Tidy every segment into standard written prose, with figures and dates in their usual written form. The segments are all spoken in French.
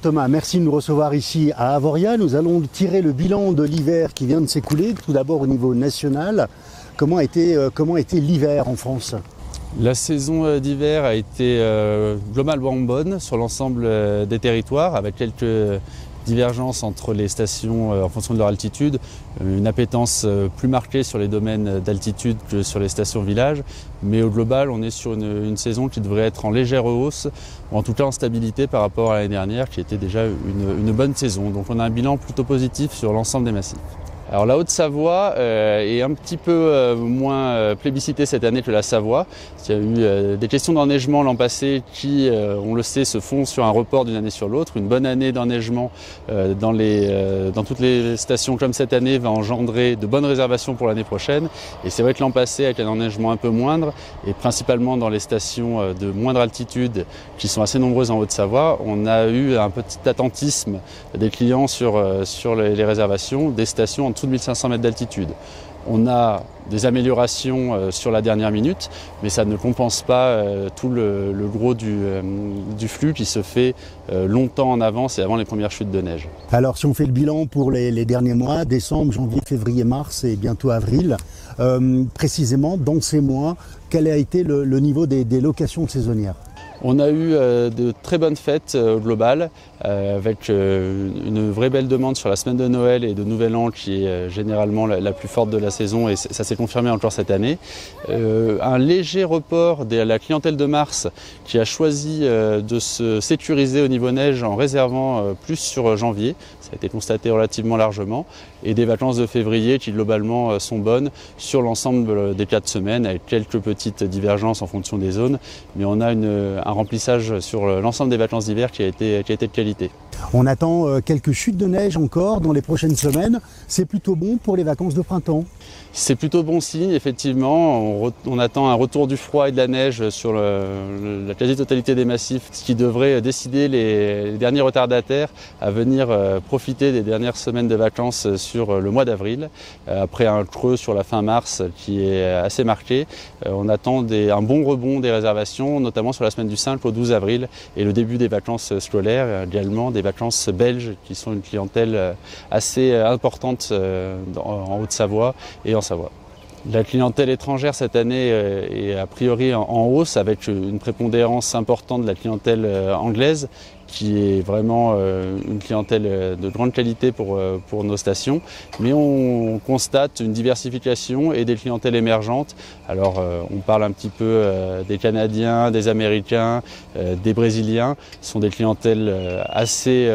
Thomas, merci de nous recevoir ici à Avoria. Nous allons tirer le bilan de l'hiver qui vient de s'écouler. Tout d'abord au niveau national, comment a été l'hiver en France ? La saison d'hiver a été globalement bonne sur l'ensemble des territoires, avec quelques divergences entre les stations en fonction de leur altitude, une appétence plus marquée sur les domaines d'altitude que sur les stations villages, mais au global on est sur une saison qui devrait être en légère hausse, ou en tout cas en stabilité par rapport à l'année dernière qui était déjà une bonne saison. Donc on a un bilan plutôt positif sur l'ensemble des massifs. Alors la Haute-Savoie est un petit peu moins plébiscitée cette année que la Savoie. Il y a eu des questions d'enneigement l'an passé qui, on le sait, se font sur un report d'une année sur l'autre. Une bonne année d'enneigement dans toutes les stations comme cette année va engendrer de bonnes réservations pour l'année prochaine. Et c'est vrai que l'an passé, avec un enneigement un peu moindre, et principalement dans les stations de moindre altitude qui sont assez nombreuses en Haute-Savoie, on a eu un petit attentisme des clients sur les réservations des stations en dessous de 1500 mètres d'altitude. On a des améliorations sur la dernière minute, mais ça ne compense pas tout le gros du flux qui se fait longtemps en avance et avant les premières chutes de neige. Alors si on fait le bilan pour les derniers mois, décembre, janvier, février, mars et bientôt avril, précisément dans ces mois, quel a été le niveau des locations saisonnières ? On a eu de très bonnes fêtes au global, avec une vraie belle demande sur la semaine de Noël et de Nouvel An qui est généralement la plus forte de la saison, et ça s'est confirmé encore cette année. Un léger report de la clientèle de mars qui a choisi de se sécuriser au niveau neige en réservant plus sur janvier. Ça a été constaté relativement largement, et des vacances de février qui globalement sont bonnes sur l'ensemble des 4 semaines, avec quelques petites divergences en fonction des zones, mais on a un remplissage sur l'ensemble des vacances d'hiver qui a été de qualité. On attend quelques chutes de neige encore dans les prochaines semaines. C'est plutôt bon pour les vacances de printemps. C'est plutôt bon signe, effectivement. On attend un retour du froid et de la neige sur la quasi-totalité des massifs, ce qui devrait décider les derniers retardataires à venir profiter des dernières semaines de vacances sur le mois d'avril. Après un creux sur la fin mars qui est assez marqué, on attend un bon rebond des réservations, notamment sur la semaine du 5 au 12 avril et le début des vacances scolaires, également des vacances belges qui sont une clientèle assez importante en Haute-Savoie et en Savoie. La clientèle étrangère cette année est a priori en hausse, avec une prépondérance importante de la clientèle anglaise, qui est vraiment une clientèle de grande qualité pour nos stations. Mais on constate une diversification et des clientèles émergentes. Alors on parle un petit peu des Canadiens, des Américains, des Brésiliens. Ce sont des clientèles assez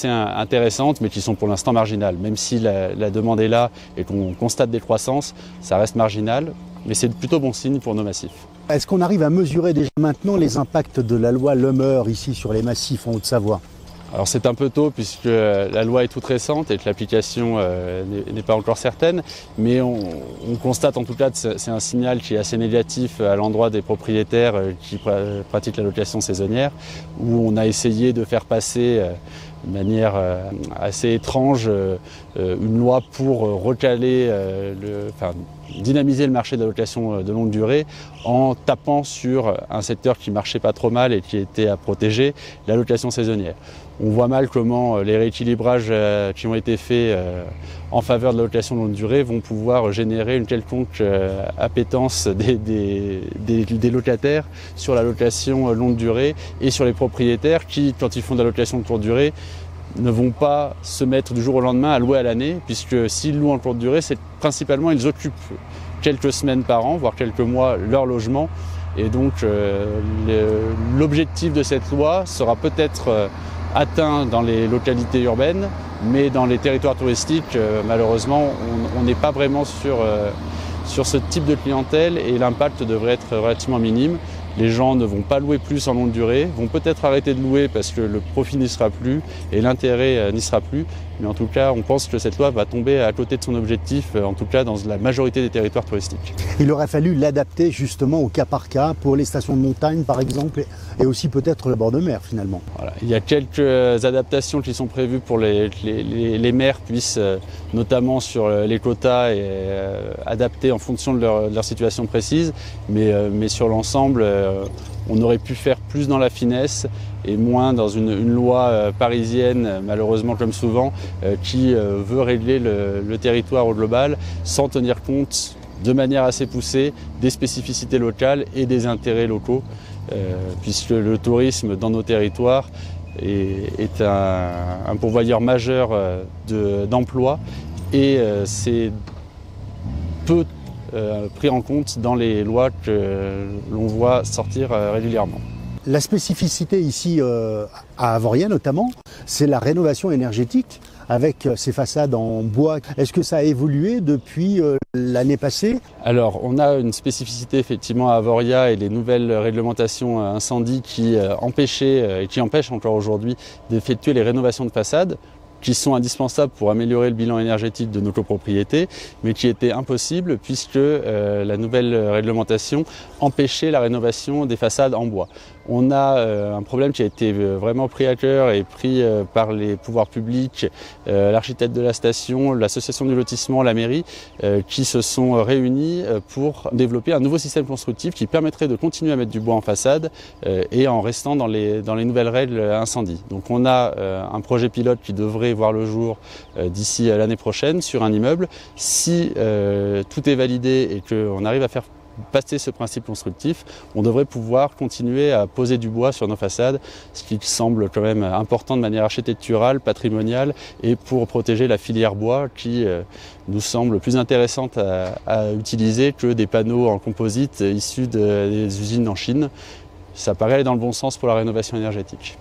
intéressantes, mais qui sont pour l'instant marginales. Même si la demande est là et qu'on constate des croissances, ça reste marginal, mais c'est plutôt bon signe pour nos massifs. Est-ce qu'on arrive à mesurer déjà maintenant les impacts de la loi Lemeur ici sur les massifs en Haute-Savoie ? Alors c'est un peu tôt puisque la loi est toute récente et que l'application n'est pas encore certaine, mais on constate en tout cas que c'est un signal qui est assez négatif à l'endroit des propriétaires qui pratiquent la location saisonnière, où on a essayé de faire passer de manière assez étrange une loi pour recaler, dynamiser le marché de la location de longue durée en tapant sur un secteur qui marchait pas trop mal et qui était à protéger, la location saisonnière. On voit mal comment les rééquilibrages qui ont été faits en faveur de la location longue durée vont pouvoir générer une quelconque appétence des locataires sur la location longue durée et sur les propriétaires qui, quand ils font de la location de courte durée, ne vont pas se mettre du jour au lendemain à louer à l'année, puisque s'ils louent en courte durée, c'est principalement ils occupent quelques semaines par an, voire quelques mois, leur logement. Et donc l'objectif de cette loi sera peut-être atteint dans les localités urbaines, mais dans les territoires touristiques, malheureusement, on n'est pas vraiment sur ce type de clientèle et l'impact devrait être relativement minime. Les gens ne vont pas louer plus en longue durée, vont peut-être arrêter de louer parce que le profit n'y sera plus et l'intérêt n'y sera plus. Mais en tout cas, on pense que cette loi va tomber à côté de son objectif, en tout cas dans la majorité des territoires touristiques. Il aurait fallu l'adapter justement au cas par cas pour les stations de montagne par exemple et aussi peut-être le bord de mer finalement. Voilà. Il y a quelques adaptations qui sont prévues pour les maires puissent, notamment sur les quotas, et adapter en fonction de leur situation précise. Mais sur l'ensemble, on aurait pu faire plus dans la finesse et moins dans une loi parisienne, malheureusement comme souvent, qui veut régler le territoire au global sans tenir compte de manière assez poussée des spécificités locales et des intérêts locaux, puisque le tourisme dans nos territoires est un pourvoyeur majeur d'emplois et c'est peu pris en compte dans les lois que l'on voit sortir régulièrement. La spécificité ici à Avoria notamment, c'est la rénovation énergétique avec ces façades en bois. Est-ce que ça a évolué depuis l'année passée? Alors, on a une spécificité effectivement à Avoria et les nouvelles réglementations incendie qui empêchaient et qui empêchent encore aujourd'hui d'effectuer les rénovations de façades, qui sont indispensables pour améliorer le bilan énergétique de nos copropriétés, mais qui étaient impossibles puisque la nouvelle réglementation empêchait la rénovation des façades en bois. On a un problème qui a été vraiment pris à cœur et pris par les pouvoirs publics, l'architecte de la station, l'association du lotissement, la mairie, qui se sont réunis pour développer un nouveau système constructif qui permettrait de continuer à mettre du bois en façade et en restant dans les nouvelles règles incendie. Donc on a un projet pilote qui devrait voir le jour d'ici l'année prochaine sur un immeuble. Si tout est validé et qu'on arrive à faire passer ce principe constructif, on devrait pouvoir continuer à poser du bois sur nos façades, ce qui semble quand même important de manière architecturale, patrimoniale et pour protéger la filière bois qui nous semble plus intéressante à utiliser que des panneaux en composite issus des usines en Chine. Ça paraît aller dans le bon sens pour la rénovation énergétique.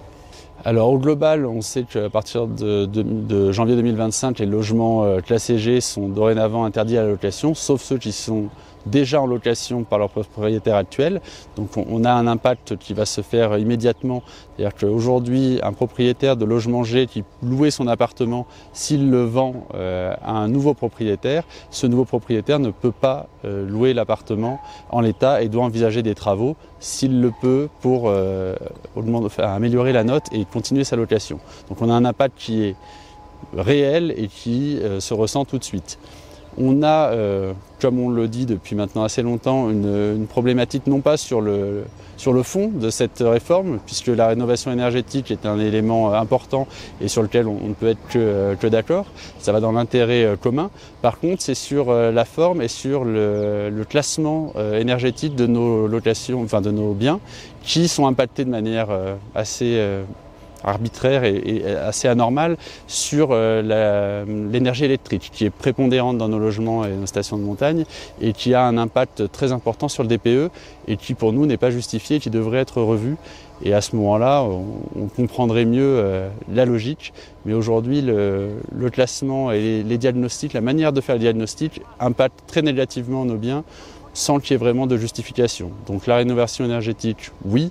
Alors au global, on sait qu'à partir de janvier 2025, les logements classés G sont dorénavant interdits à la location, sauf ceux qui sont déjà en location par leur propriétaire actuel. Donc on a un impact qui va se faire immédiatement. C'est-à-dire qu'aujourd'hui, un propriétaire de logement G qui louait son appartement, s'il le vend à un nouveau propriétaire, ce nouveau propriétaire ne peut pas louer l'appartement en l'état et doit envisager des travaux, s'il le peut, pour améliorer la note et continuer sa location. Donc on a un impact qui est réel et qui se ressent tout de suite. On a, comme on le dit depuis maintenant assez longtemps, une problématique non pas sur le fond de cette réforme, puisque la rénovation énergétique est un élément important et sur lequel on ne peut être que d'accord. Ça va dans l'intérêt commun. Par contre, c'est sur la forme et sur le classement énergétique de nos locations, enfin de nos biens, qui sont impactés de manière assez arbitraire et assez anormale sur l'énergie électrique qui est prépondérante dans nos logements et nos stations de montagne et qui a un impact très important sur le DPE et qui pour nous n'est pas justifié et qui devrait être revu. Et à ce moment-là, on comprendrait mieux la logique. Mais aujourd'hui, le classement et les diagnostics, la manière de faire les diagnostics impactent très négativement nos biens sans qu'il y ait vraiment de justification. Donc la rénovation énergétique, oui,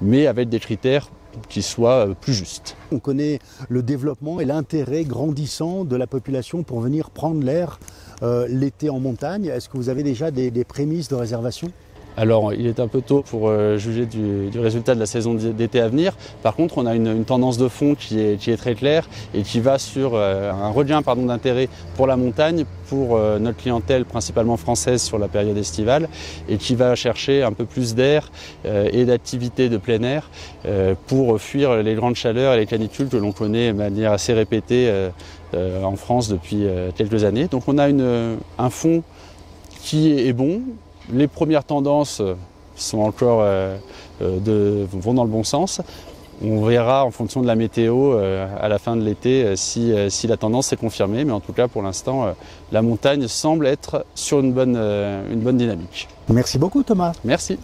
mais avec des critères qui soit plus juste. On connaît le développement et l'intérêt grandissant de la population pour venir prendre l'air l'été en montagne. Est-ce que vous avez déjà des prémices de réservation ? Alors, il est un peu tôt pour juger du résultat de la saison d'été à venir. Par contre, on a une tendance de fond qui est très claire et qui va sur un regain d'intérêt pour la montagne, pour notre clientèle principalement française sur la période estivale et qui va chercher un peu plus d'air et d'activité de plein air pour fuir les grandes chaleurs et les canicules que l'on connaît de manière assez répétée en France depuis quelques années. Donc on a un fond qui est bon. Les premières tendances sont encore vont dans le bon sens. On verra en fonction de la météo à la fin de l'été si la tendance est confirmée. Mais en tout cas, pour l'instant, la montagne semble être sur une bonne dynamique. Merci beaucoup Thomas. Merci.